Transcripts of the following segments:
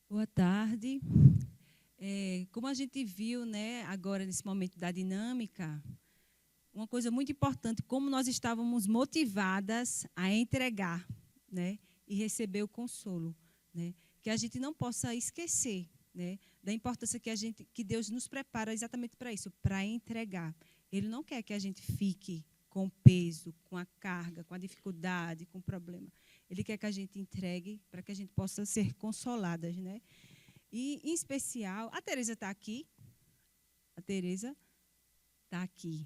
Boa tarde. Como a gente viu, né, agora nesse momento da dinâmica, uma coisa muito importante, como nós estávamos motivadas a entregar, né, e receber o consolo, né, que a gente não possa esquecer, né, da importância que Deus nos prepara exatamente para isso, para entregar. Ele não quer que a gente fique com o peso, com a carga, com a dificuldade, com o problema. Ele quer que a gente entregue para que a gente possa ser consoladas, né? E, em especial, a Tereza está aqui. A Tereza está aqui.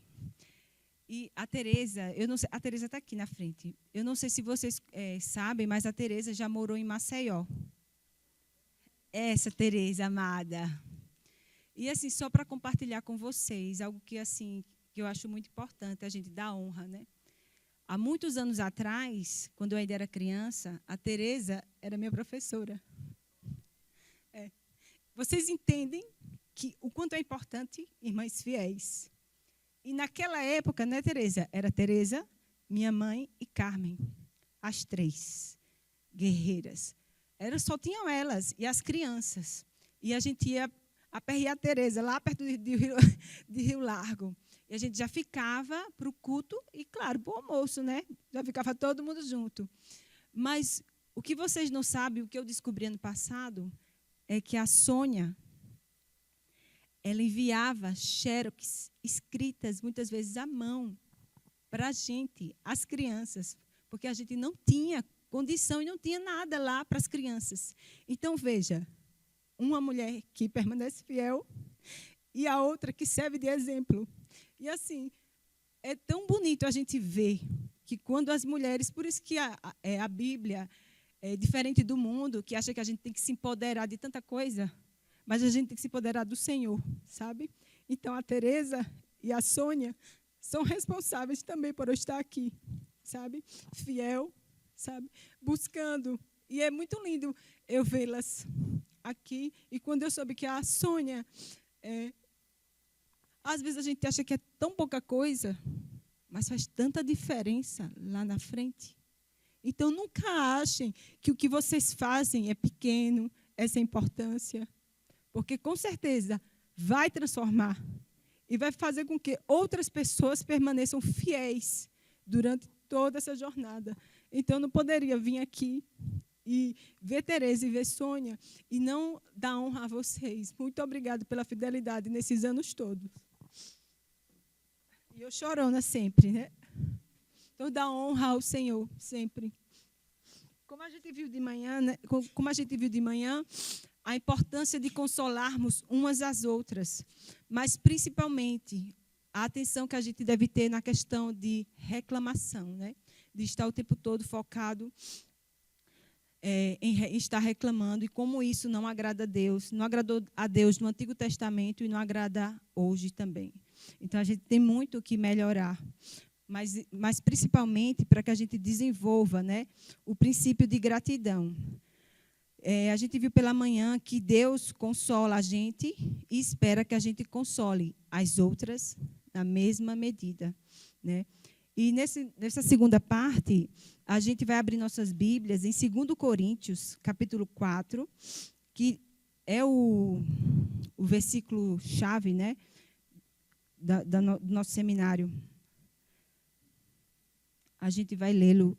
E a Tereza, eu não sei, a Tereza está aqui na frente. Eu não sei se vocês sabem, mas a Tereza já morou em Maceió. Essa Tereza amada. E assim, só para compartilhar com vocês, algo que assim que eu acho muito importante, a gente dá honra, né? Há muitos anos atrás, quando eu ainda era criança, a Tereza era minha professora. Vocês entendem que o quanto é importante irmãs fiéis. E naquela época, né, Tereza? Era Tereza, minha mãe e Carmen. As três guerreiras. Só tinham elas e as crianças. E a gente ia aperrear a Tereza, lá perto de Rio Largo. E a gente já ficava para o culto e, claro, para o almoço, né? Já ficava todo mundo junto. Mas o que vocês não sabem, o que eu descobri ano passado, é que a Sônia, ela enviava xerox escritas, muitas vezes à mão, para a gente, as crianças, porque a gente não tinha condição e não tinha nada lá para as crianças. Então, veja, uma mulher que permanece fiel e a outra que serve de exemplo. E assim, é tão bonito a gente ver que quando as mulheres, por isso que a Bíblia é diferente do mundo, que acha que a gente tem que se empoderar de tanta coisa, mas a gente tem que se empoderar do Senhor, sabe? Então, a Tereza e a Sônia são responsáveis também por eu estar aqui, sabe? Fiel, sabe? Buscando. E é muito lindo eu vê-las aqui. E quando eu soube que a Sônia, às vezes a gente acha que é tão pouca coisa, mas faz tanta diferença lá na frente. Então, nunca achem que o que vocês fazem é pequeno, é sem importância. Porque, com certeza, vai transformar e vai fazer com que outras pessoas permaneçam fiéis durante toda essa jornada. Então, eu não poderia vir aqui e ver Tereza e ver Sônia e não dar honra a vocês. Muito obrigada pela fidelidade nesses anos todos. E eu chorona sempre, né? Então, dá honra ao Senhor, sempre. Como a gente viu de manhã, né? Como a gente viu de manhã, a importância de consolarmos umas às outras, mas principalmente a atenção que a gente deve ter na questão de reclamação, né? De estar o tempo todo focado em estar reclamando, e como isso não agrada a Deus, não agradou a Deus no Antigo Testamento e não agrada hoje também. Então, a gente tem muito o que melhorar, mas principalmente para que a gente desenvolva, né, o princípio de gratidão. A gente viu pela manhã que Deus consola a gente e espera que a gente console as outras na mesma medida, né? E nessa segunda parte, a gente vai abrir nossas Bíblias em 2 Coríntios, capítulo 4, que é o versículo-chave, né, do nosso seminário. A gente vai lê-lo.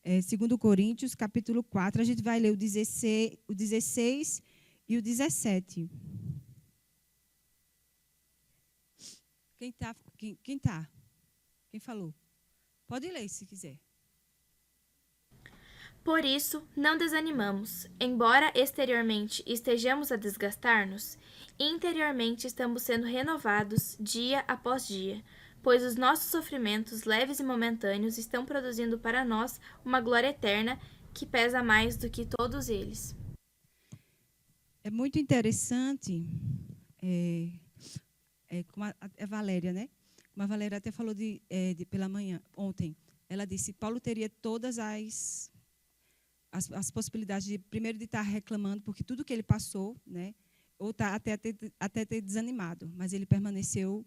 2 Coríntios, capítulo 4, a gente vai ler o 16 e o 17. Quem está? Quem tá? Quem falou? Pode ler, se quiser. Por isso, não desanimamos. Embora exteriormente estejamos a desgastar-nos, interiormente estamos sendo renovados dia após dia, pois os nossos sofrimentos leves e momentâneos estão produzindo para nós uma glória eterna que pesa mais do que todos eles. É muito interessante, como a Valéria, né? Como a Valéria até falou pela manhã, ontem. Ela disse que Paulo teria todas as possibilidades de, primeiro, de estar reclamando, porque tudo que ele passou, né? Ou até ter desanimado, mas ele permaneceu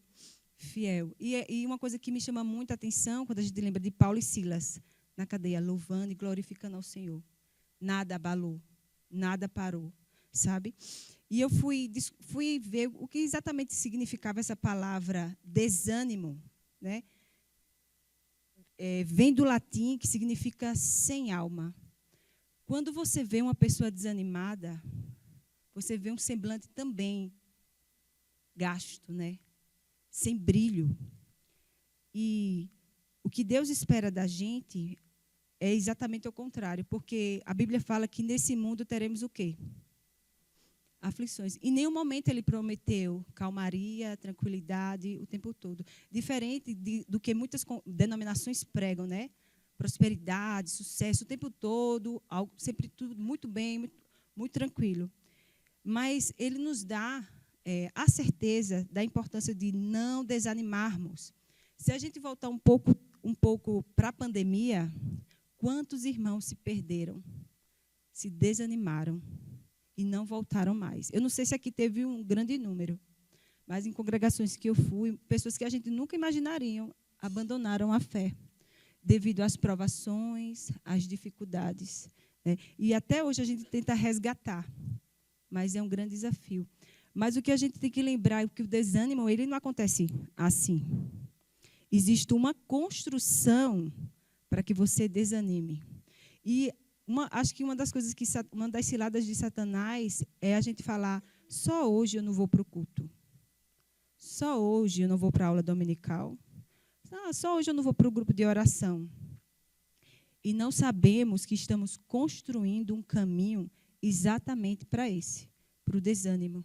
fiel. E uma coisa que me chama muita atenção, quando a gente lembra de Paulo e Silas, na cadeia, louvando e glorificando ao Senhor. Nada abalou, nada parou, sabe? E eu fui ver o que exatamente significava essa palavra desânimo, né? Vem do latim, que significa sem alma. Quando você vê uma pessoa desanimada, você vê um semblante também gasto, né? Sem brilho. E o que Deus espera da gente é exatamente o contrário, porque a Bíblia fala que nesse mundo teremos o quê? Aflições. Em nenhum momento ele prometeu calmaria, tranquilidade o tempo todo. Diferente do que muitas denominações pregam, né? Prosperidade, sucesso o tempo todo, sempre tudo muito bem, muito tranquilo. Mas ele nos dá a certeza da importância de não desanimarmos. Se a gente voltar um pouco para a pandemia, quantos irmãos se perderam, se desanimaram e não voltaram mais? Eu não sei se aqui teve um grande número, mas em congregações que eu fui, pessoas que a gente nunca imaginariam abandonaram a fé devido às provações, às dificuldades, né? E até hoje a gente tenta resgatar, mas é um grande desafio. Mas o que a gente tem que lembrar é que o desânimo ele não acontece assim. Existe uma construção para que você desanime. E acho que uma das coisas uma das ciladas de Satanás é a gente falar: só hoje eu não vou para o culto, só hoje eu não vou para a aula dominical, só hoje eu não vou para o grupo de oração. E não sabemos que estamos construindo um caminho exatamente para o desânimo.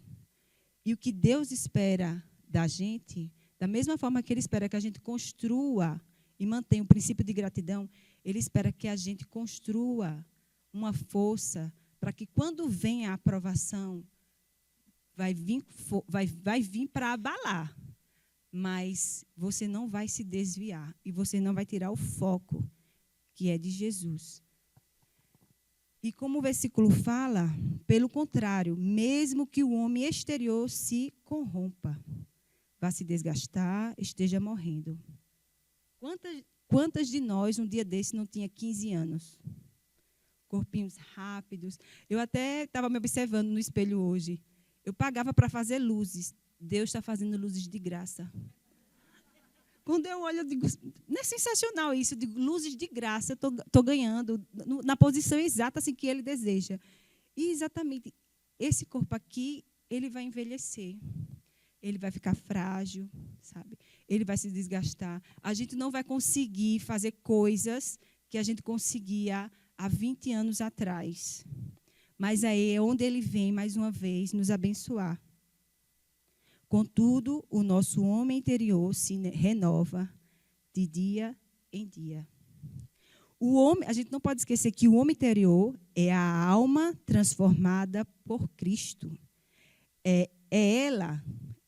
E o que Deus espera da gente, da mesma forma que Ele espera que a gente construa e mantenha o princípio de gratidão, Ele espera que a gente construa uma força para que, quando vem a aprovação, vai vir para abalar, mas você não vai se desviar e você não vai tirar o foco, que é de Jesus. E como o versículo fala, pelo contrário, mesmo que o homem exterior se corrompa, vá se desgastar, esteja morrendo. Quantas de nós, um dia desse, não tinha 15 anos? Corpinhos rápidos. Eu até estava me observando no espelho hoje. Eu pagava para fazer luzes. Deus está fazendo luzes de graça. Quando eu olho, eu digo, não é sensacional isso? Eu digo, luzes de graça, eu estou ganhando na posição exata assim, que Ele deseja. E exatamente esse corpo aqui, ele vai envelhecer. Ele vai ficar frágil, sabe? Ele vai se desgastar. A gente não vai conseguir fazer coisas que a gente conseguia há 20 anos atrás. Mas aí é onde Ele vem, mais uma vez, nos abençoar. Contudo, o nosso homem interior se renova de dia em dia. A gente não pode esquecer que o homem interior é a alma transformada por Cristo. É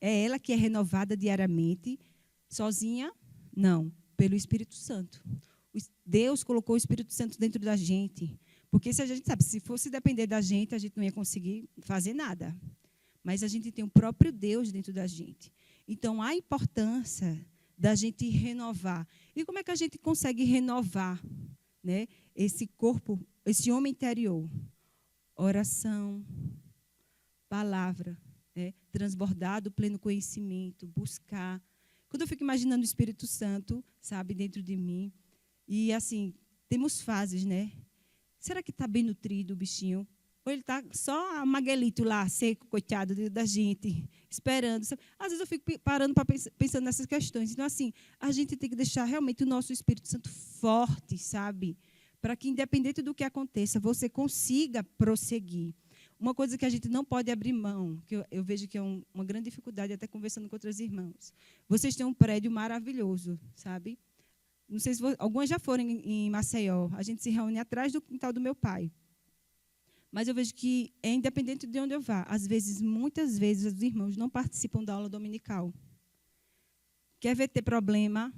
ela que é renovada diariamente, sozinha? Não, pelo Espírito Santo. Deus colocou o Espírito Santo dentro da gente. Porque se a gente sabe, se fosse depender da gente, a gente não ia conseguir fazer nada. Mas a gente tem o próprio Deus dentro da gente. Então, a importância da gente renovar. E como é que a gente consegue renovar, né, esse corpo, esse homem interior? Oração, palavra, né, transbordar do pleno conhecimento, buscar. Quando eu fico imaginando o Espírito Santo, sabe, dentro de mim, e assim, temos fases, né? Será que está bem nutrido o bichinho? Ou ele está só maguelito lá, seco, coitado da gente, esperando. Às vezes eu fico parando para pensando nessas questões. Então, assim, a gente tem que deixar realmente o nosso Espírito Santo forte, sabe? Para que, independente do que aconteça, você consiga prosseguir. Uma coisa que a gente não pode abrir mão, que eu vejo que é uma grande dificuldade, até conversando com outros irmãos. Vocês têm um prédio maravilhoso, sabe? Não sei se algumas já foram em Maceió. A gente se reúne atrás do quintal do meu pai. Mas eu vejo que é independente de onde eu vá. Muitas vezes, os irmãos não participam da aula dominical. Quer ver ter problema?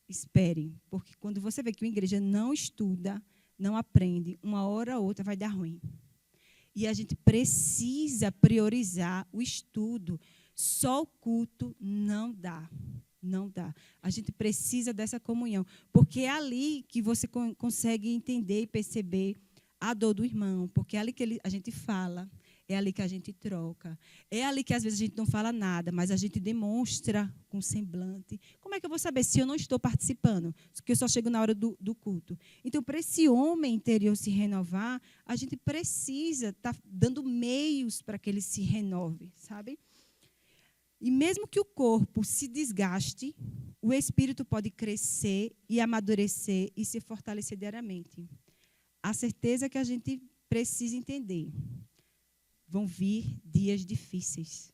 Espere. Porque quando você vê que uma igreja não estuda, não aprende, uma hora ou outra vai dar ruim. E a gente precisa priorizar o estudo. Só o culto não dá. Não dá. A gente precisa dessa comunhão. Porque é ali que você consegue entender e perceber a dor do irmão, porque é ali que a gente fala, é ali que a gente troca, é ali que às vezes a gente não fala nada, mas a gente demonstra com semblante. Como é que eu vou saber se eu não estou participando, que eu só chego na hora do culto? Então, para esse homem interior se renovar, a gente precisa estar dando meios para que ele se renove, sabe? E mesmo que o corpo se desgaste, o espírito pode crescer e amadurecer e se fortalecer diariamente. A certeza que a gente precisa entender: vão vir dias difíceis.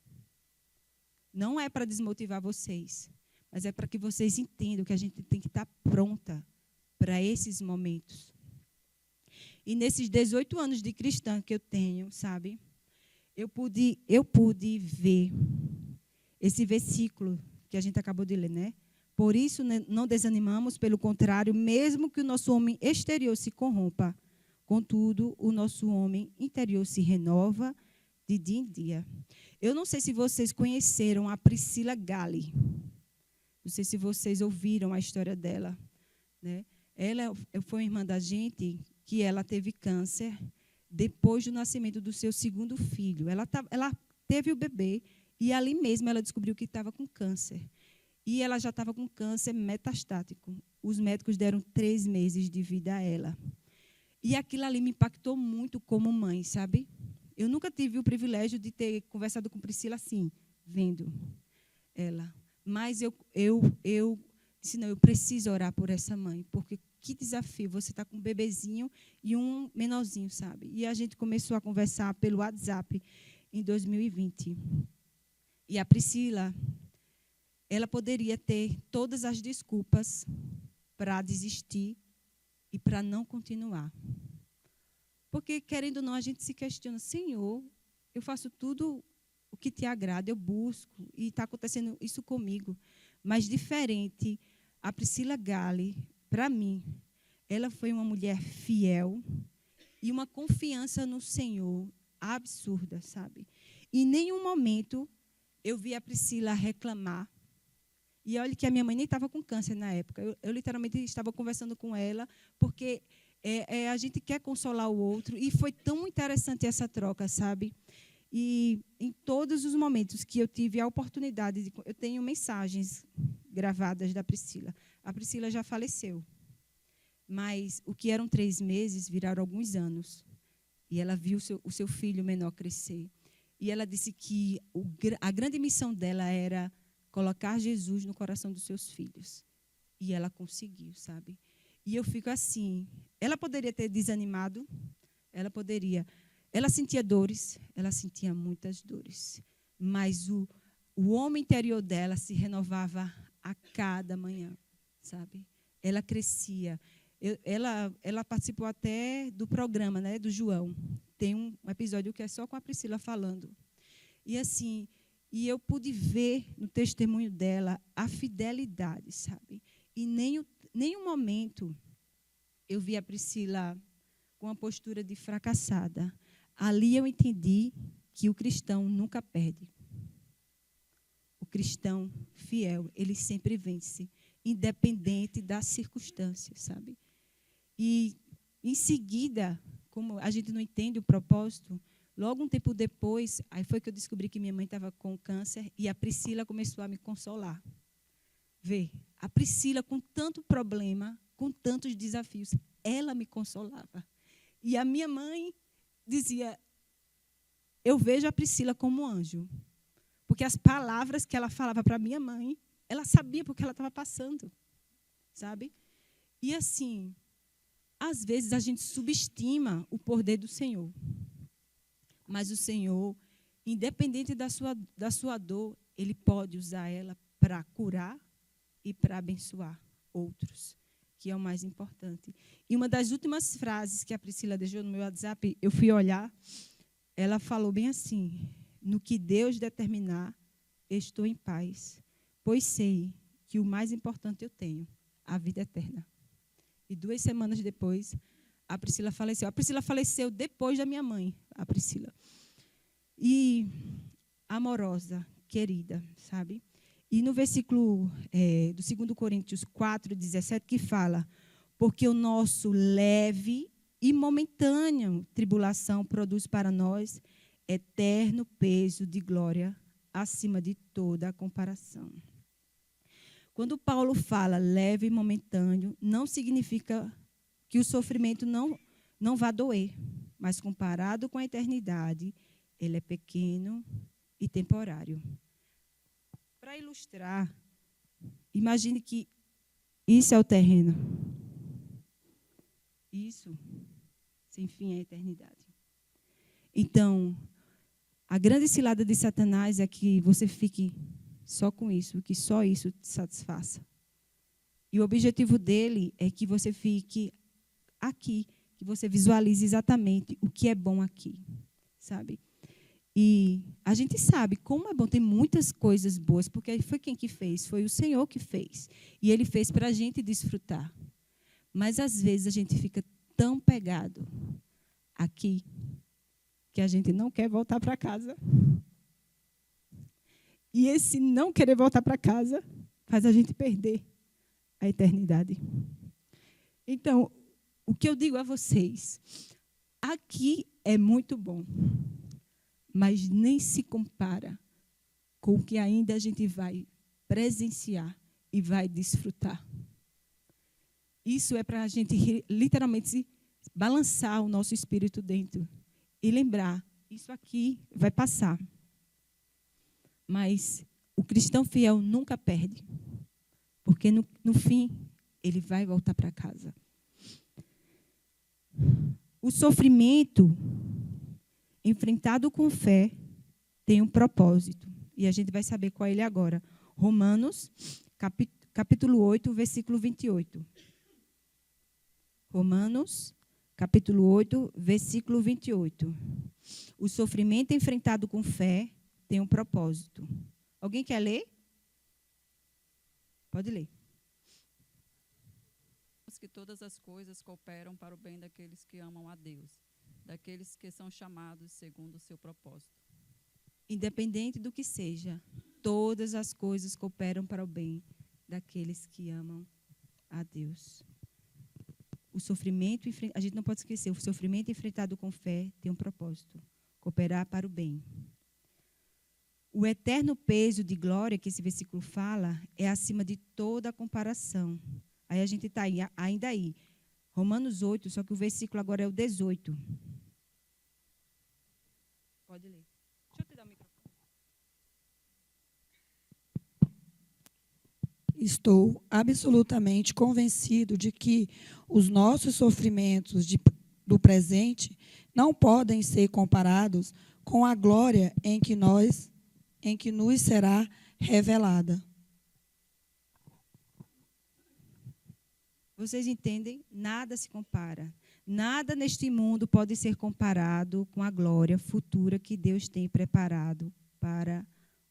Não é para desmotivar vocês, mas é para que vocês entendam que a gente tem que estar pronta para esses momentos. E nesses 18 anos de cristã que eu tenho, sabe, eu pude ver esse versículo que a gente acabou de ler, né? Por isso, não desanimamos, pelo contrário, mesmo que o nosso homem exterior se corrompa, contudo, o nosso homem interior se renova de dia em dia. Eu não sei se vocês conheceram a Priscila Galli. Não sei se vocês ouviram a história dela, né? Ela foi uma irmã da gente que ela teve câncer depois do nascimento do seu segundo filho. Ela teve o bebê e ali mesmo ela descobriu que estava com câncer. E ela já estava com câncer metastático. Os médicos deram 3 meses de vida a ela. E aquilo ali me impactou muito como mãe, sabe? Eu nunca tive o privilégio de ter conversado com Priscila assim, vendo ela. Mas eu disse, não, eu preciso orar por essa mãe, porque que desafio, você está com um bebezinho e um menorzinho, sabe? E a gente começou a conversar pelo WhatsApp em 2020. E a Priscila, ela poderia ter todas as desculpas para desistir e para não continuar. Porque, querendo ou não, a gente se questiona: Senhor, eu faço tudo o que te agrada, eu busco, e está acontecendo isso comigo. Mas, diferente, a Priscila Galli, para mim, ela foi uma mulher fiel e uma confiança no Senhor absurda, sabe? Em nenhum momento eu vi a Priscila reclamar. E olha que a minha mãe nem estava com câncer na época. Eu literalmente estava conversando com ela, porque a gente quer consolar o outro. E foi tão interessante essa troca, sabe? E em todos os momentos que eu tive a oportunidade, eu tenho mensagens gravadas da Priscila. A Priscila já faleceu. Mas o que eram 3 meses viraram alguns anos. E ela viu o seu filho menor crescer. E ela disse que a grande missão dela era colocar Jesus no coração dos seus filhos. E ela conseguiu, sabe? E eu fico assim, ela poderia ter desanimado, ela poderia. Ela sentia dores, ela sentia muitas dores. Mas o homem interior dela se renovava a cada manhã, sabe? Ela crescia. Ela participou até do programa, né, do João. Tem um episódio que é só com a Priscila falando. E assim, e eu pude ver no testemunho dela a fidelidade, sabe? E nenhum momento eu vi a Priscila com a postura de fracassada. Ali eu entendi que o cristão nunca perde. O cristão fiel, ele sempre vence, independente das circunstâncias, sabe? E, em seguida, como a gente não entende o propósito, logo um tempo depois, aí foi que eu descobri que minha mãe estava com câncer e a Priscila começou a me consolar. Vê, a Priscila com tanto problema, com tantos desafios, ela me consolava. E a minha mãe dizia: eu vejo a Priscila como anjo. Porque as palavras que ela falava para minha mãe, ela sabia porque ela estava passando, sabe? E assim, às vezes a gente subestima o poder do Senhor. Mas o Senhor, independente da sua dor, Ele pode usar ela para curar e para abençoar outros, que é o mais importante. E uma das últimas frases que a Priscila deixou no meu WhatsApp, eu fui olhar, ela falou bem assim: no que Deus determinar, estou em paz, pois sei que o mais importante eu tenho, a vida eterna. E 2 semanas depois, a Priscila faleceu. A Priscila faleceu depois da minha mãe, a Priscila. E amorosa, querida, sabe? E no versículo do 2 Coríntios 4, 17, que fala: porque o nosso leve e momentânea tribulação produz para nós eterno peso de glória acima de toda a comparação. Quando Paulo fala leve e momentâneo, não significa que o sofrimento não vá doer, mas comparado com a eternidade, ele é pequeno e temporário. Para ilustrar, imagine que isso é o terreno. Isso, sem fim, é a eternidade. Então, a grande cilada de Satanás é que você fique só com isso, que só isso te satisfaça. E o objetivo dele é que você fique aqui, que você visualize exatamente o que é bom aqui, sabe? E a gente sabe como é bom, tem muitas coisas boas, porque foi quem que fez? Foi o Senhor que fez. E Ele fez para a gente desfrutar. Mas, às vezes, a gente fica tão pegado aqui que a gente não quer voltar para casa. E esse não querer voltar para casa faz a gente perder a eternidade. Então, o que eu digo a vocês, aqui é muito bom, mas nem se compara com o que ainda a gente vai presenciar e vai desfrutar. Isso é para a gente literalmente balançar o nosso espírito dentro e lembrar, isso aqui vai passar. Mas o cristão fiel nunca perde, porque no fim ele vai voltar para casa. O sofrimento enfrentado com fé tem um propósito. E a gente vai saber qual é ele agora. Romanos, capítulo 8, versículo 28. Romanos, capítulo 8, versículo 28. O sofrimento enfrentado com fé tem um propósito. Alguém quer ler? Pode ler. Que todas as coisas cooperam para o bem daqueles que amam a Deus, daqueles que são chamados segundo o seu propósito. Independente do que seja, todas as coisas cooperam para o bem daqueles que amam a Deus. O sofrimento, a gente não pode esquecer, o sofrimento enfrentado com fé tem um propósito, cooperar para o bem. O eterno peso de glória que esse versículo fala é acima de toda a comparação. Aí a gente está ainda aí. Romanos 8, só que o versículo agora é o 18. Pode ler. Deixa eu te dar o microfone. Estou absolutamente convencido de que os nossos sofrimentos do presente não podem ser comparados com a glória em que nos será revelada. Vocês entendem? Nada se compara. Nada neste mundo pode ser comparado com a glória futura que Deus tem preparado para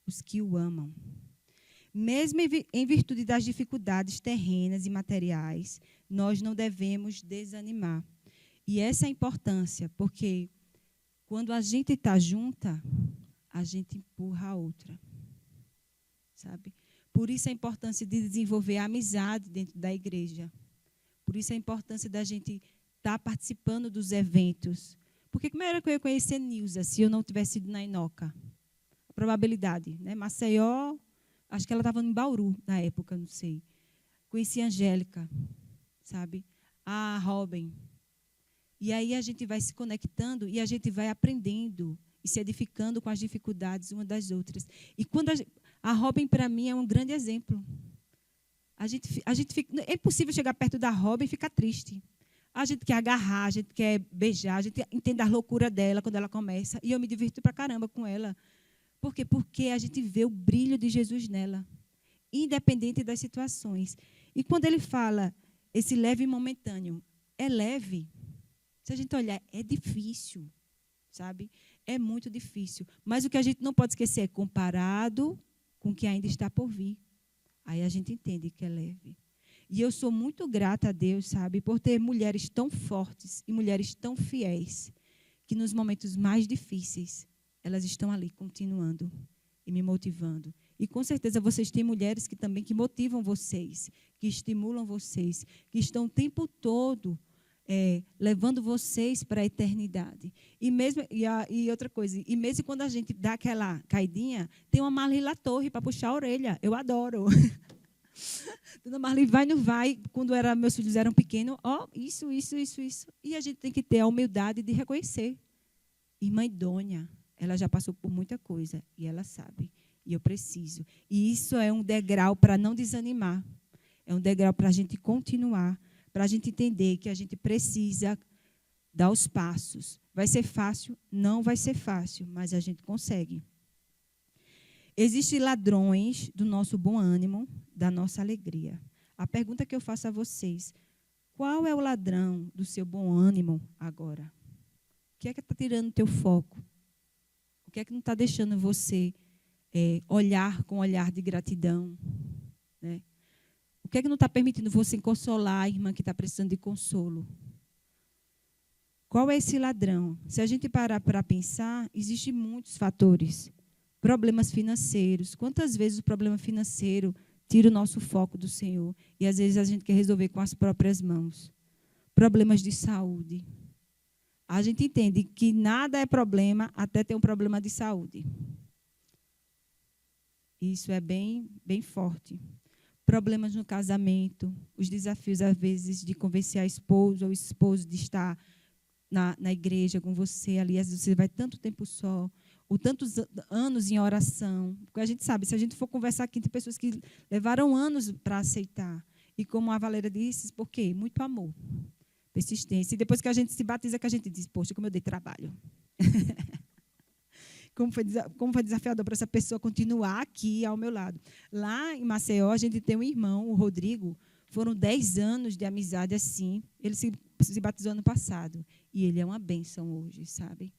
os que o amam. Mesmo em virtude das dificuldades terrenas e materiais, nós não devemos desanimar. E essa é a importância, porque quando a gente está junta, a gente empurra a outra. Sabe? Por isso a importância de desenvolver a amizade dentro da igreja. Por isso a importância da gente estar participando dos eventos. Porque como era que eu ia conhecer Nilza se eu não tivesse ido na Inoca? A probabilidade, né? Maceió, acho que ela estava em Bauru na época, não sei. Conheci a Angélica, sabe? A Robin. E aí a gente vai se conectando e a gente vai aprendendo e se edificando com as dificuldades uma das outras. E quando a Robin, para mim, é um grande exemplo. A gente fica, é impossível chegar perto da Robin e ficar triste. A gente quer agarrar, a gente quer beijar, a gente entende a loucura dela quando ela começa. E eu me divirto pra caramba com ela. Por quê? Porque a gente vê o brilho de Jesus nela, independente das situações. E quando ele fala esse leve e momentâneo, é leve. Se a gente olhar, é difícil, sabe? É muito difícil. Mas o que a gente não pode esquecer é comparado com o que ainda está por vir. Aí a gente entende que é leve. E eu sou muito grata a Deus, sabe, por ter mulheres tão fortes e mulheres tão fiéis, que nos momentos mais difíceis, elas estão ali continuando e me motivando. E com certeza vocês têm mulheres que também que motivam vocês, que estimulam vocês, que estão o tempo todo levando vocês para a eternidade. E outra coisa, e mesmo quando a gente dá aquela caidinha, tem uma Marli La Torre para puxar a orelha. Eu adoro. Dona Marli vai, não vai. Quando meus filhos eram pequenos, isso. E a gente tem que ter a humildade de reconhecer. Irmã Idônia, ela já passou por muita coisa e ela sabe. E eu preciso. E isso é um degrau para não desanimar. É um degrau para a gente continuar, para a gente entender que a gente precisa dar os passos. Vai ser fácil? Não vai ser fácil, mas a gente consegue. Existem ladrões do nosso bom ânimo, da nossa alegria. A pergunta que eu faço a vocês, qual é o ladrão do seu bom ânimo agora? O que é que está tirando o teu foco? O que é que não está deixando você olhar com um olhar de gratidão? Né? O que é que não está permitindo você consolar a irmã que está precisando de consolo? Qual é esse ladrão? Se a gente parar para pensar, existem muitos fatores. Problemas financeiros. Quantas vezes o problema financeiro tira o nosso foco do Senhor? E às vezes a gente quer resolver com as próprias mãos. Problemas de saúde. A gente entende que nada é problema até ter um problema de saúde. Isso é bem, bem forte. Problemas no casamento, os desafios, às vezes, de convencer a esposa ou o esposo de estar na igreja com você ali. Às vezes você vai tanto tempo só, ou tantos anos em oração. Porque a gente sabe, se a gente for conversar aqui, tem pessoas que levaram anos para aceitar. E como a Valéria disse, por quê? Muito amor, persistência. E depois que a gente se batiza, que a gente diz, poxa, como eu dei trabalho. Como foi desafiador para essa pessoa continuar aqui ao meu lado. Lá em Maceió, a gente tem um irmão, o Rodrigo. Foram 10 anos de amizade assim. Ele se batizou ano passado. E ele é uma bênção hoje, sabe?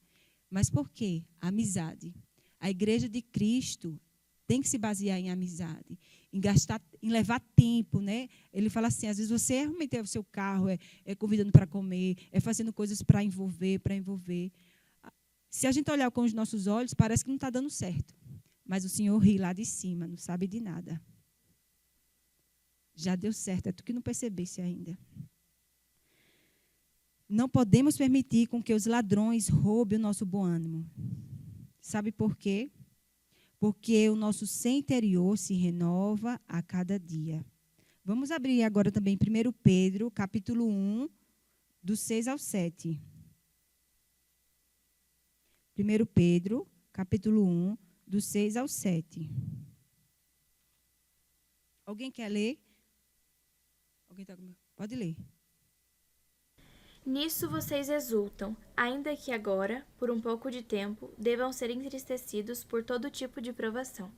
Mas por quê? Amizade. A igreja de Cristo tem que se basear em amizade, em levar tempo, né? Ele fala assim, às vezes você realmente é o seu carro, é convidando para comer, é fazendo coisas para envolver. Se a gente olhar com os nossos olhos, parece que não está dando certo. Mas o Senhor ri lá de cima, não sabe de nada. Já deu certo, é tu que não percebesse ainda. Não podemos permitir com que os ladrões roubem o nosso bom ânimo. Sabe por quê? Porque o nosso ser interior se renova a cada dia. Vamos abrir agora também 1 Pedro, capítulo 1, do 6 ao 7. 1 Pedro, capítulo 1, do 6 ao 7. Alguém quer ler? Pode ler. Nisso vocês exultam, ainda que agora, por um pouco de tempo, devam ser entristecidos por todo tipo de provação.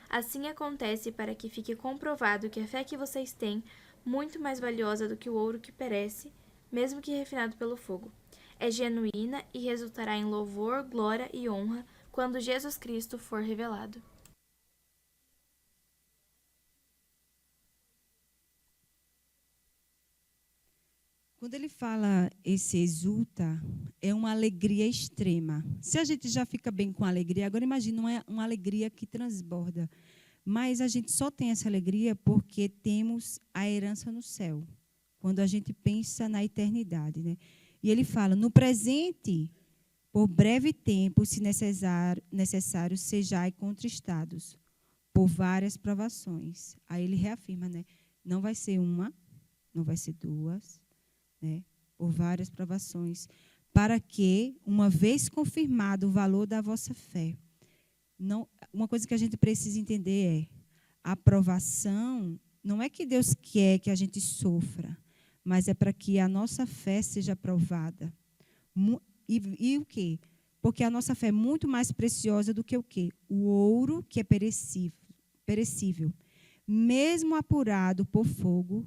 Assim acontece para que fique comprovado que a fé que vocês têm, muito mais valiosa do que o ouro que perece, mesmo que refinado pelo fogo, é genuína e resultará em louvor, glória e honra quando Jesus Cristo for revelado. Quando ele fala esse exulta, é uma alegria extrema. Se a gente já fica bem com alegria, agora imagina uma alegria que transborda. Mas a gente só tem essa alegria porque temos a herança no céu, quando a gente pensa na eternidade, né? E ele fala, no presente, por breve tempo, se necessário, sejais contristados por várias provações. Aí ele reafirma, né? Não vai ser uma, não vai ser duas, né? Por várias provações, para que, uma vez confirmado o valor da vossa fé, uma coisa que a gente precisa entender é, a provação não é que Deus quer que a gente sofra, mas é para que a nossa fé seja provada. E o quê? Porque a nossa fé é muito mais preciosa do que o quê? O ouro que é perecível. Mesmo apurado por fogo,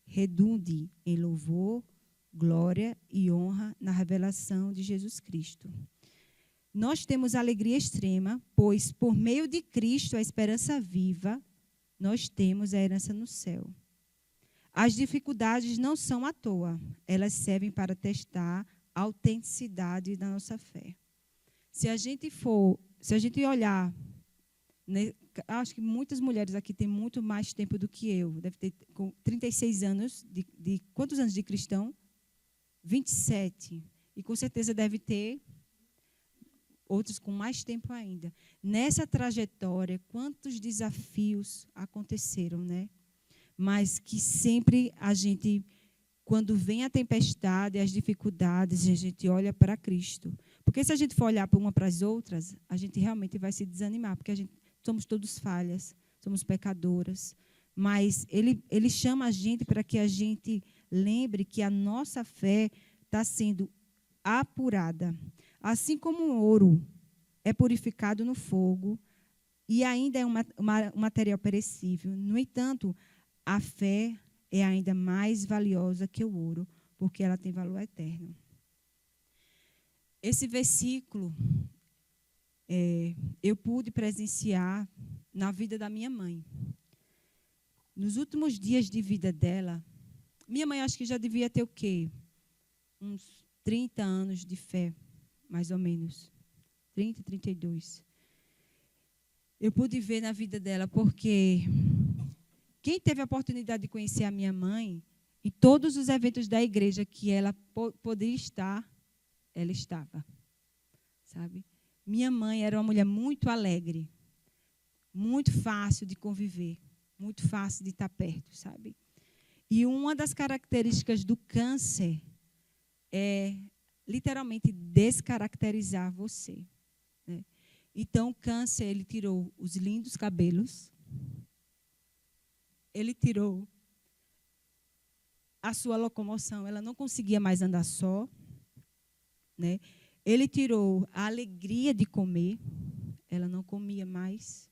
redunde em louvor, glória e honra na revelação de Jesus Cristo. Nós temos alegria extrema, pois por meio de Cristo, a esperança viva, nós temos a herança no céu. As dificuldades não são à toa, elas servem para testar a autenticidade da nossa fé. Se a gente olhar, né, acho que muitas mulheres aqui têm muito mais tempo do que eu, deve ter com 36 anos, quantos anos de cristão? 27. E com certeza deve ter outros com mais tempo ainda. Nessa trajetória, quantos desafios aconteceram, né? Mas que sempre a gente, quando vem a tempestade, as dificuldades, a gente olha para Cristo. Porque se a gente for olhar para uma para as outras, a gente realmente vai se desanimar, porque somos todos falhas, somos pecadoras. Mas ele chama a gente para que a gente lembre que a nossa fé está sendo apurada. Assim como o ouro é purificado no fogo e ainda é um material perecível. No entanto, a fé é ainda mais valiosa que o ouro, porque ela tem valor eterno. Esse versículo eu pude presenciar na vida da minha mãe. Nos últimos dias de vida dela, minha mãe acho que já devia ter o quê? Uns 30 anos de fé, mais ou menos. 30, 32. Eu pude ver na vida dela, porque quem teve a oportunidade de conhecer a minha mãe, em todos os eventos da igreja que ela poderia estar, ela estava. Sabe? Minha mãe era uma mulher muito alegre, muito fácil de conviver, muito fácil de estar perto, sabe? E uma das características do câncer é literalmente descaracterizar você, né? Então, o câncer, ele tirou os lindos cabelos, ele tirou a sua locomoção, ela não conseguia mais andar só, né? Ele tirou a alegria de comer, ela não comia mais.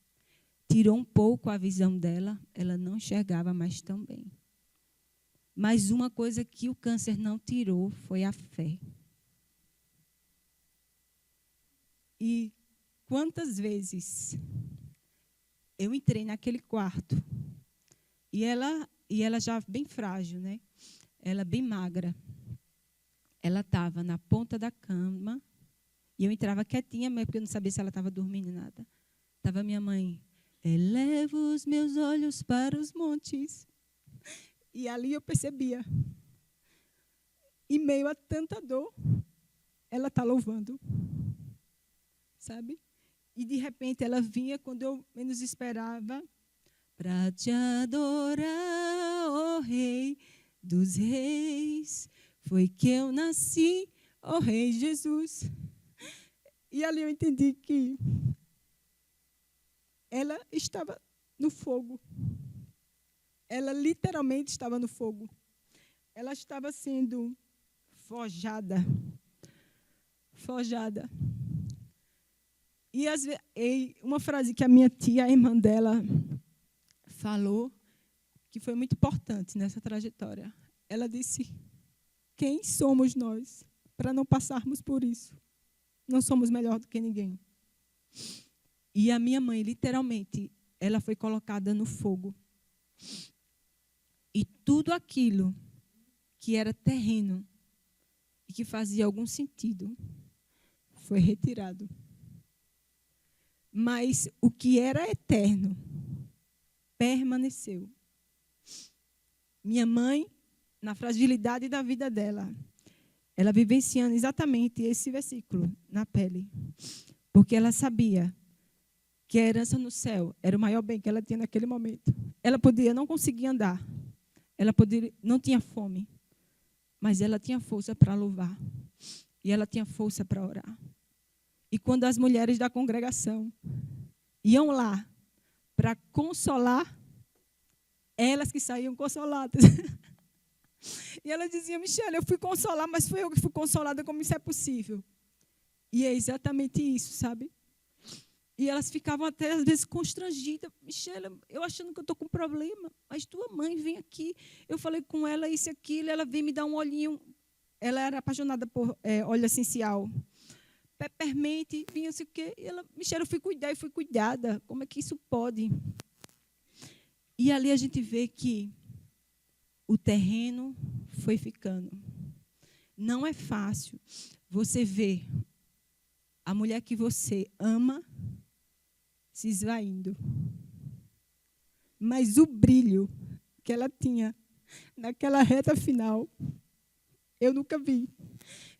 Tirou um pouco a visão dela, ela não enxergava mais tão bem. Mas uma coisa que o câncer não tirou foi a fé. E quantas vezes eu entrei naquele quarto e ela já bem frágil, né? Ela bem magra. Ela estava na ponta da cama e eu entrava quietinha, porque eu não sabia se ela estava dormindo nada. Estava minha mãe: elevo os meus olhos para os montes. E ali eu percebia, em meio a tanta dor, ela está louvando. Sabe? E, de repente, ela vinha quando eu menos esperava, para te adorar, ó Rei dos Reis, foi que eu nasci, ó Rei Jesus. E ali eu entendi que ela estava no fogo. Ela literalmente estava no fogo. Ela estava sendo forjada. Forjada. E uma frase que a minha tia, a irmã dela, falou, que foi muito importante nessa trajetória. Ela disse: quem somos nós para não passarmos por isso? Não somos melhor do que ninguém. E a minha mãe, literalmente, ela foi colocada no fogo. E tudo aquilo que era terreno e que fazia algum sentido foi retirado. Mas o que era eterno permaneceu. Minha mãe, na fragilidade da vida dela, ela vivenciando exatamente esse versículo na pele. Porque ela sabia que a herança no céu era o maior bem que ela tinha naquele momento. Ela podia não conseguir andar. Ela não tinha fome. Mas ela tinha força para louvar. E ela tinha força para orar. E quando as mulheres da congregação iam lá para consolar, elas que saíam consoladas. E ela dizia: Michele, eu fui consolar, mas foi eu que fui consolada, como isso é possível? E é exatamente isso, sabe? E elas ficavam até, às vezes, constrangidas. Michele, eu achando que eu estou com problema, mas tua mãe vem aqui. Eu falei com ela isso e aquilo, ela veio me dar um olhinho. Ela era apaixonada por óleo essencial. Peppermint, vinha assim o quê. E ela: Michele, eu fui cuidar e fui cuidada. Como é que isso pode? E ali a gente vê que o terreno foi ficando. Não é fácil você ver a mulher que você ama se esvaindo. Mas o brilho que ela tinha naquela reta final Eu nunca vi.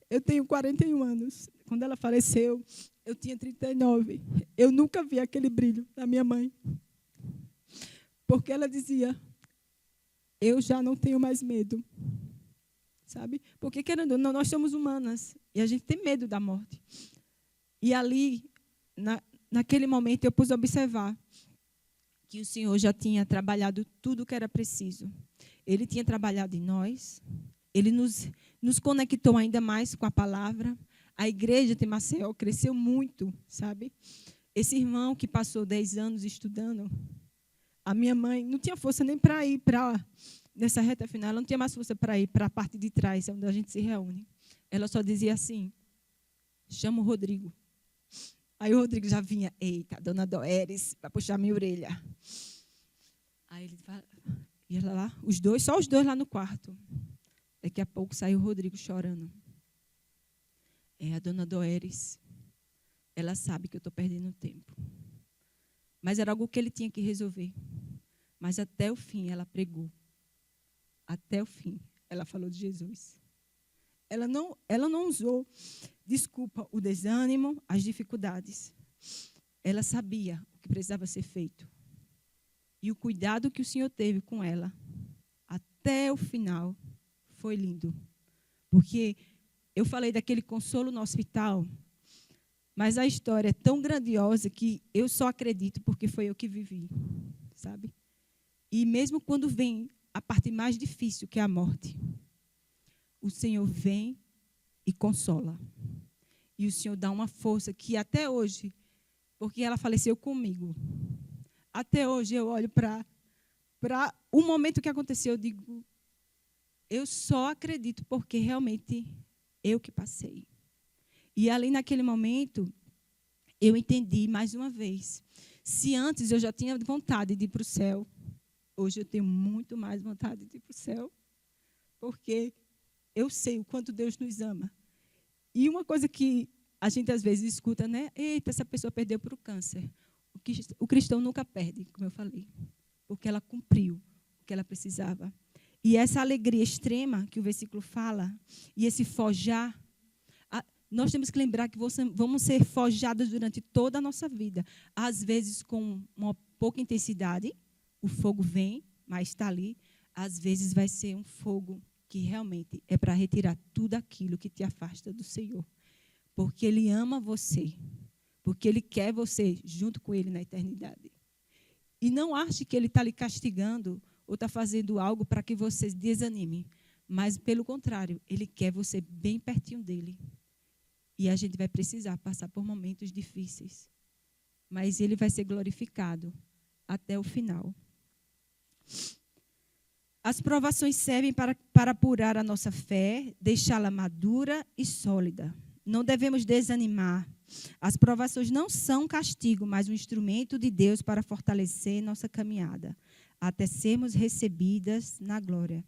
Eu tenho 41 anos. Quando ela faleceu, eu tinha 39. Eu nunca vi aquele brilho da minha mãe. Porque ela dizia, eu já não tenho mais medo. Sabe? Porque, querendo ou não, nós somos humanas. E a gente tem medo da morte. E ali, naquele momento, eu pude observar que o Senhor já tinha trabalhado tudo o que era preciso. Ele tinha trabalhado em nós. Ele nos conectou ainda mais com a palavra. A igreja de Maceió cresceu muito, sabe? Esse irmão que passou 10 anos estudando, a minha mãe não tinha força nem para ir nessa reta final, ela não tinha mais força para ir para a parte de trás, onde a gente se reúne. Ela só dizia assim, chama o Rodrigo. Aí o Rodrigo já vinha, eita, dona Doeres, vai puxar minha orelha. Aí ele ia lá, só os dois lá no quarto. Daqui a pouco saiu o Rodrigo chorando. A dona Doeres, ela sabe que eu estou perdendo tempo. Mas era algo que ele tinha que resolver. Mas até o fim ela pregou. Até o fim ela falou de Jesus. Ela não usou, desculpa, o desânimo, as dificuldades. Ela sabia o que precisava ser feito. E o cuidado que o Senhor teve com ela, até o final, foi lindo. Porque eu falei daquele consolo no hospital, mas a história é tão grandiosa que eu só acredito porque foi eu que vivi, sabe? E mesmo quando vem a parte mais difícil, que é a morte, o Senhor vem e consola. E o Senhor dá uma força que até hoje, porque ela faleceu comigo, até hoje eu olho para o momento que aconteceu, eu digo, eu só acredito porque realmente eu que passei. E ali naquele momento, eu entendi mais uma vez. Se antes eu já tinha vontade de ir para o céu, hoje eu tenho muito mais vontade de ir para o céu, porque eu sei o quanto Deus nos ama. E uma coisa que a gente às vezes escuta, né? Eita, essa pessoa perdeu para o câncer. O cristão nunca perde, como eu falei, porque ela cumpriu o que ela precisava. E essa alegria extrema que o versículo fala, e esse forjar, nós temos que lembrar que vamos ser forjados durante toda a nossa vida. Às vezes com uma pouca intensidade, o fogo vem, mas está ali. Às vezes vai ser um fogo que realmente é para retirar tudo aquilo que te afasta do Senhor. Porque Ele ama você. Porque Ele quer você junto com Ele na eternidade. E não ache que Ele está lhe castigando ou está fazendo algo para que você desanime. Mas, pelo contrário, Ele quer você bem pertinho dEle. E a gente vai precisar passar por momentos difíceis. Mas Ele vai ser glorificado até o final. As provações servem para apurar a nossa fé, deixá-la madura e sólida. Não devemos desanimar. As provações não são castigo, mas um instrumento de Deus para fortalecer nossa caminhada, até sermos recebidas na glória.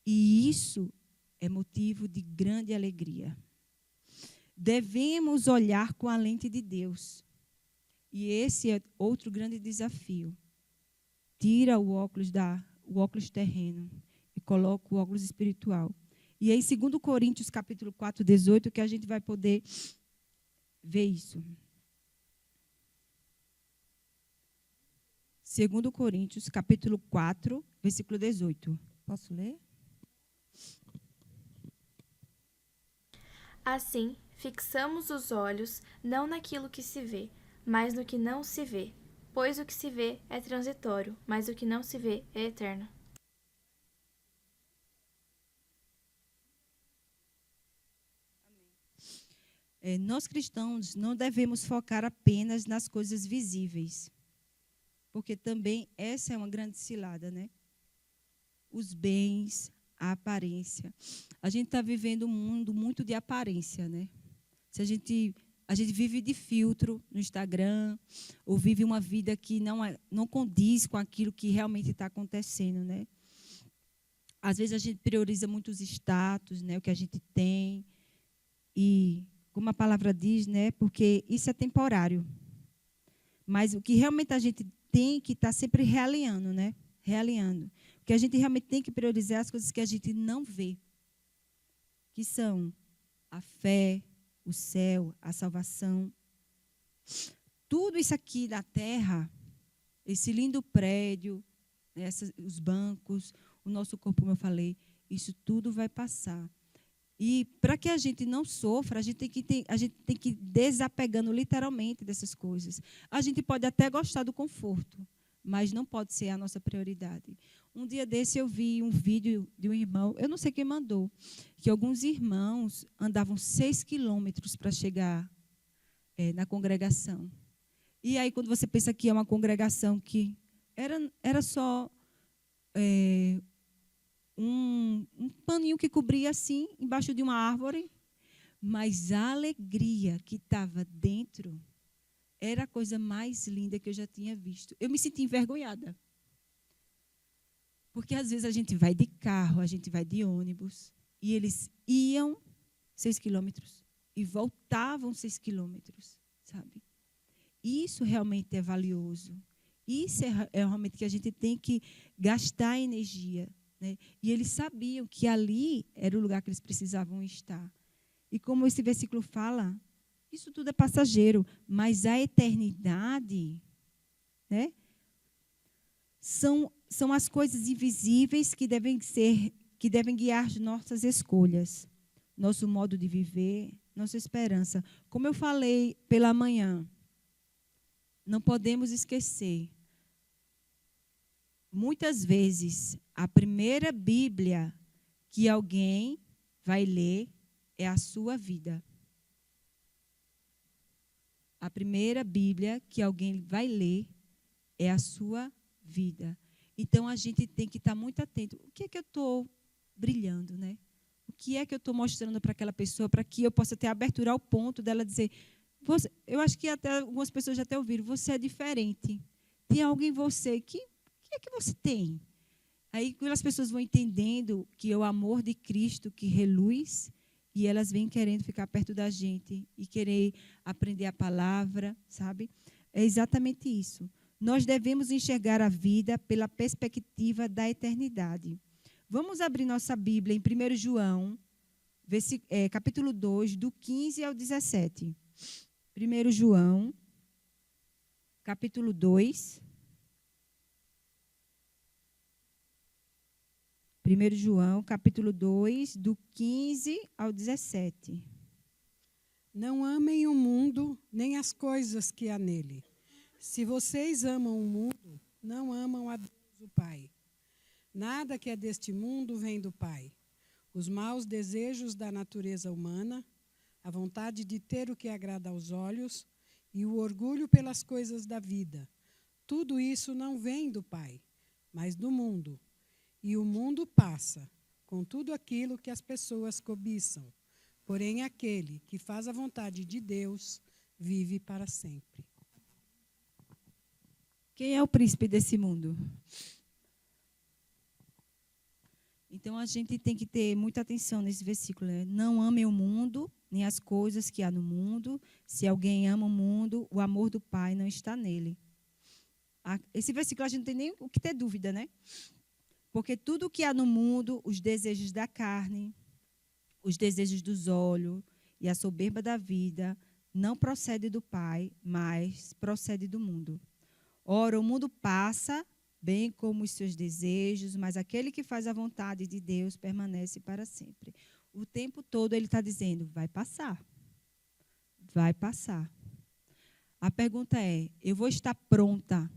E isso é motivo de grande alegria. Devemos olhar com a lente de Deus. E esse é outro grande desafio. Tira o óculos terreno e coloca o óculos espiritual. E é em 2 Coríntios, capítulo 4, 18, que a gente vai poder ver isso. 2 Coríntios, capítulo 4, versículo 18. Posso ler? Assim, fixamos os olhos não naquilo que se vê, mas no que não se vê. Pois o que se vê é transitório, mas o que não se vê é eterno. Nós cristãos não devemos focar apenas nas coisas visíveis, porque também essa é uma grande cilada, né? Os bens, a aparência. A gente está vivendo um mundo muito de aparência, né? Se a gente vive de filtro no Instagram, ou vive uma vida que não condiz com aquilo que realmente está acontecendo, né? Às vezes a gente prioriza muito os status, né? O que a gente tem, e como a palavra diz, né? Porque isso é temporário. Mas o que realmente a gente tem que estar sempre realinhando, né? Realinhando. Porque a gente realmente tem que priorizar as coisas que a gente não vê. que são a fé, o céu, a salvação. Tudo isso aqui da terra, esse lindo prédio, os bancos, o nosso corpo, como eu falei, isso tudo vai passar. E para que a gente não sofra, a gente tem que ir desapegando literalmente dessas coisas. A gente pode até gostar do conforto, mas não pode ser a nossa prioridade. Um dia desse eu vi um vídeo de um irmão, eu não sei quem mandou, que alguns irmãos andavam 6 quilômetros para chegar na congregação. E aí, quando você pensa que é uma congregação que era só um paninho que cobria assim, embaixo de uma árvore, mas a alegria que estava dentro era a coisa mais linda que eu já tinha visto. Eu me senti envergonhada. Porque, às vezes, a gente vai de carro, a gente vai de ônibus, e eles iam 6 quilômetros e voltavam 6 quilômetros, sabe? Isso realmente é valioso. Isso é realmente que a gente tem que gastar energia, né? E eles sabiam que ali era o lugar que eles precisavam estar. E como esse versículo fala, isso tudo é passageiro, mas a eternidade, né, são as coisas invisíveis que devem guiar as nossas escolhas, nosso modo de viver, nossa esperança. Como eu falei pela manhã, não podemos esquecer, muitas vezes, a primeira Bíblia que alguém vai ler é a sua vida. A primeira Bíblia que alguém vai ler é a sua vida. Então, a gente tem que estar muito atento. O que é que eu estou brilhando, né? O que é que eu estou mostrando para aquela pessoa, para que eu possa ter abertura ao ponto dela dizer... eu acho que até algumas pessoas já até ouviram, você é diferente. Tem algo em você que é que você tem? Aí, quando as pessoas vão entendendo que é o amor de Cristo que reluz, e elas vêm querendo ficar perto da gente e querer aprender a palavra, sabe? É exatamente isso. Nós devemos enxergar a vida pela perspectiva da eternidade. Vamos abrir nossa Bíblia em 1 João, capítulo 2, do 15 ao 17. 1 João, capítulo 2. 1 João, capítulo 2, do 15 ao 17. Não amem o mundo, nem as coisas que há nele. Se vocês amam o mundo, não amam a Deus, o Pai. Nada que é deste mundo vem do Pai. Os maus desejos da natureza humana, a vontade de ter o que agrada aos olhos e o orgulho pelas coisas da vida. Tudo isso não vem do Pai, mas do mundo. E o mundo passa, com tudo aquilo que as pessoas cobiçam. Porém, aquele que faz a vontade de Deus vive para sempre. Quem é o príncipe desse mundo? Então, a gente tem que ter muita atenção nesse versículo, né? Não amem o mundo, nem as coisas que há no mundo. Se alguém ama o mundo, o amor do Pai não está nele. Esse versículo a gente não tem nem o que ter dúvida, né? Porque tudo o que há no mundo, os desejos da carne, os desejos dos olhos e a soberba da vida, não procede do Pai, mas procede do mundo. Ora, o mundo passa, bem como os seus desejos, mas aquele que faz a vontade de Deus permanece para sempre. O tempo todo ele está dizendo, vai passar. Vai passar. A pergunta é, eu vou estar pronta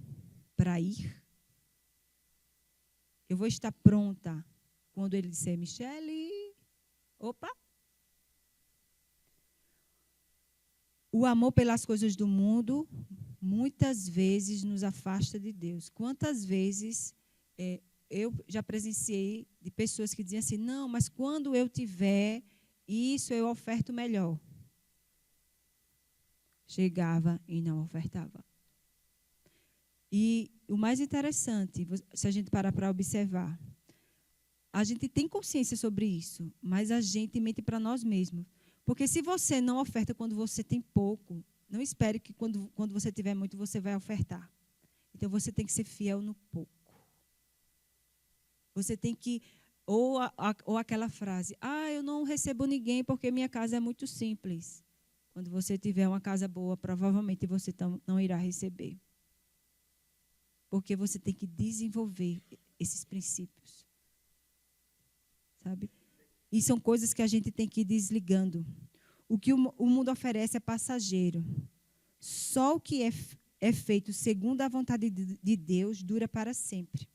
para ir? Eu vou estar pronta quando ele disser, Michele, opa. O amor pelas coisas do mundo, muitas vezes nos afasta de Deus. Quantas vezes eu já presenciei de pessoas que diziam assim, não, mas quando eu tiver isso, eu oferto melhor. Chegava e não ofertava. E o mais interessante, se a gente parar para observar, a gente tem consciência sobre isso, mas a gente mente para nós mesmos. Porque se você não oferta quando você tem pouco, não espere que quando você tiver muito, você vai ofertar. Então, você tem que ser fiel no pouco. Você tem que Ou aquela frase, eu não recebo ninguém porque minha casa é muito simples. Quando você tiver uma casa boa, provavelmente você não irá receber. Porque você tem que desenvolver esses princípios. Sabe? E são coisas que a gente tem que ir desligando. O que o mundo oferece é passageiro. Só o que é feito segundo a vontade de Deus dura para sempre.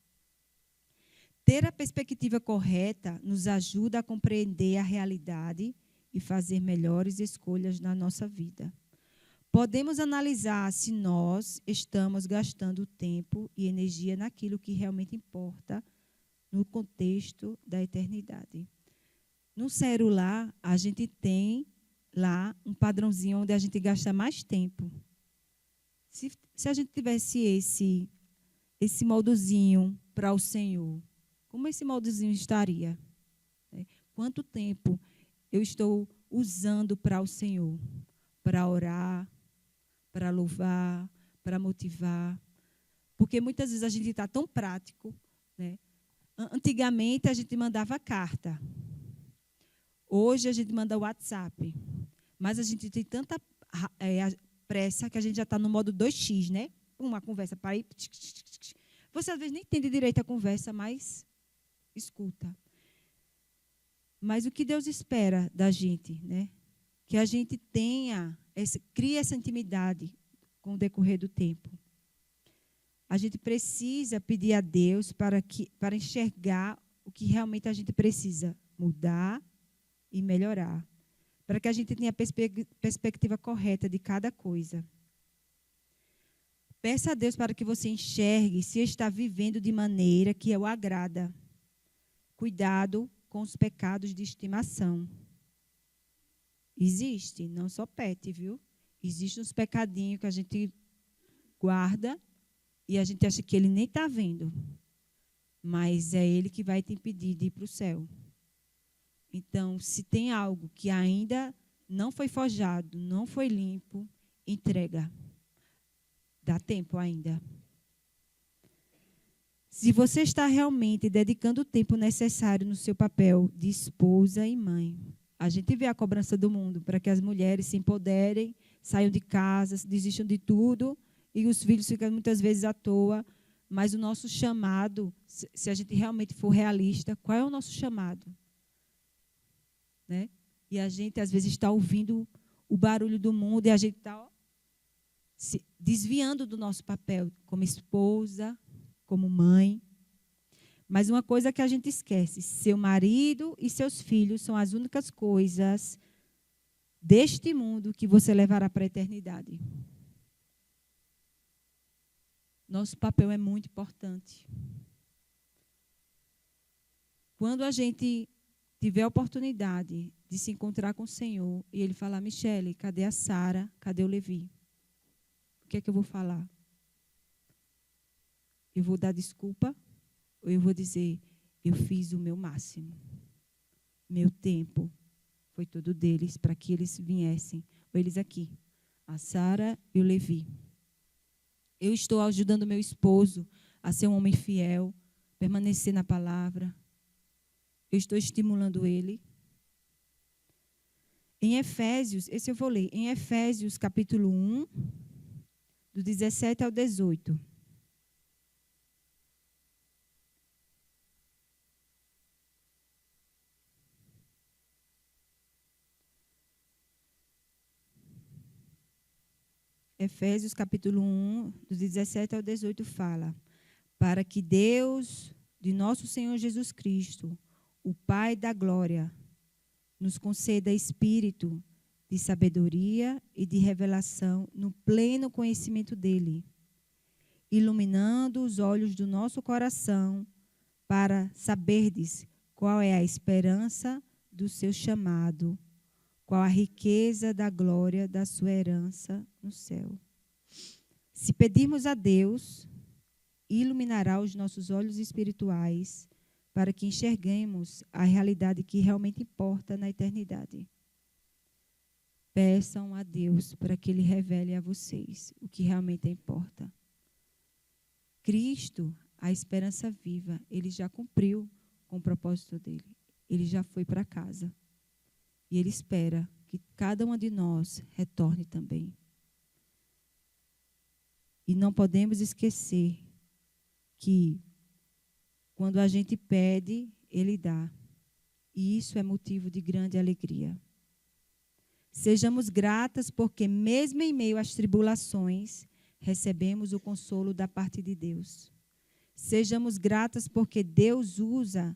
Ter a perspectiva correta nos ajuda a compreender a realidade e fazer melhores escolhas na nossa vida. Podemos analisar se nós estamos gastando tempo e energia naquilo que realmente importa no contexto da eternidade. No celular, a gente tem lá um padrãozinho onde a gente gasta mais tempo. Se a gente tivesse esse moldozinho para o Senhor, como esse moldezinho estaria? Quanto tempo eu estou usando para o Senhor? Para orar, para louvar, para motivar. Porque muitas vezes a gente está tão prático. Né? Antigamente a gente mandava carta. Hoje a gente manda WhatsApp. Mas a gente tem tanta pressa que a gente já está no modo 2x, né? Uma conversa para ir. Você às vezes nem entende direito a conversa, mas escuta. Mas o que Deus espera da gente, né? Que a gente crie essa intimidade com o decorrer do tempo. A gente precisa pedir a Deus para enxergar o que realmente a gente precisa mudar e melhorar, para que a gente tenha a perspectiva correta de cada coisa. Peça a Deus para que você enxergue se está vivendo de maneira que o agrada. Cuidado com os pecados de estimação. Existe, não só pet, viu? Existem uns pecadinhos que a gente guarda e a gente acha que ele nem está vendo. Mas é ele que vai te impedir de ir para o céu. Então, se tem algo que ainda não foi forjado, não foi limpo, entrega. Dá tempo ainda. Se você está realmente dedicando o tempo necessário no seu papel de esposa e mãe, a gente vê a cobrança do mundo para que as mulheres se empoderem, saiam de casa, desistam de tudo, e os filhos ficam muitas vezes à toa. Mas o nosso chamado, se a gente realmente for realista, qual é o nosso chamado? Né? E a gente, às vezes, está ouvindo o barulho do mundo e a gente está se desviando do nosso papel como esposa, como mãe. Mas uma coisa que a gente esquece, seu marido e seus filhos são as únicas coisas deste mundo que você levará para a eternidade. Nosso papel é muito importante. Quando a gente tiver a oportunidade de se encontrar com o Senhor e Ele falar, Michele, cadê a Sara? Cadê o Levi? O que é que eu vou falar? Eu vou dar desculpa? Ou eu vou dizer, eu fiz o meu máximo. Meu tempo foi todo deles para que eles viessem. Ou eles aqui, a Sara e o Levi. Eu estou ajudando meu esposo a ser um homem fiel, permanecer na palavra. Eu estou estimulando ele. Em Efésios, esse eu vou ler, em Efésios capítulo 1, do 17 ao 18. Efésios capítulo 1, do 17 ao 18 fala, para que Deus de nosso Senhor Jesus Cristo, o Pai da glória, nos conceda espírito de sabedoria e de revelação no pleno conhecimento dele, iluminando os olhos do nosso coração para saberdes qual é a esperança do seu chamado, qual a riqueza da glória da sua herança no céu. Se pedirmos a Deus, iluminará os nossos olhos espirituais para que enxerguemos a realidade que realmente importa na eternidade. Peçam a Deus para que Ele revele a vocês o que realmente importa. Cristo, a esperança viva, Ele já cumpriu com o propósito dele. Ele já foi para casa. E ele espera que cada uma de nós retorne também. E não podemos esquecer que quando a gente pede, ele dá. E isso é motivo de grande alegria. Sejamos gratas porque, mesmo em meio às tribulações, recebemos o consolo da parte de Deus. Sejamos gratas porque Deus usa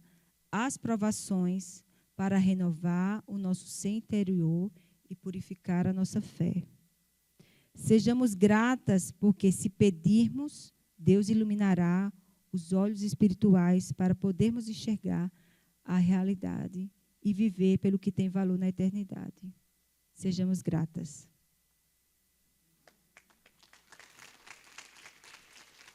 as provações para renovar o nosso ser interior e purificar a nossa fé. Sejamos gratas porque, se pedirmos, Deus iluminará os olhos espirituais para podermos enxergar a realidade e viver pelo que tem valor na eternidade. Sejamos gratas.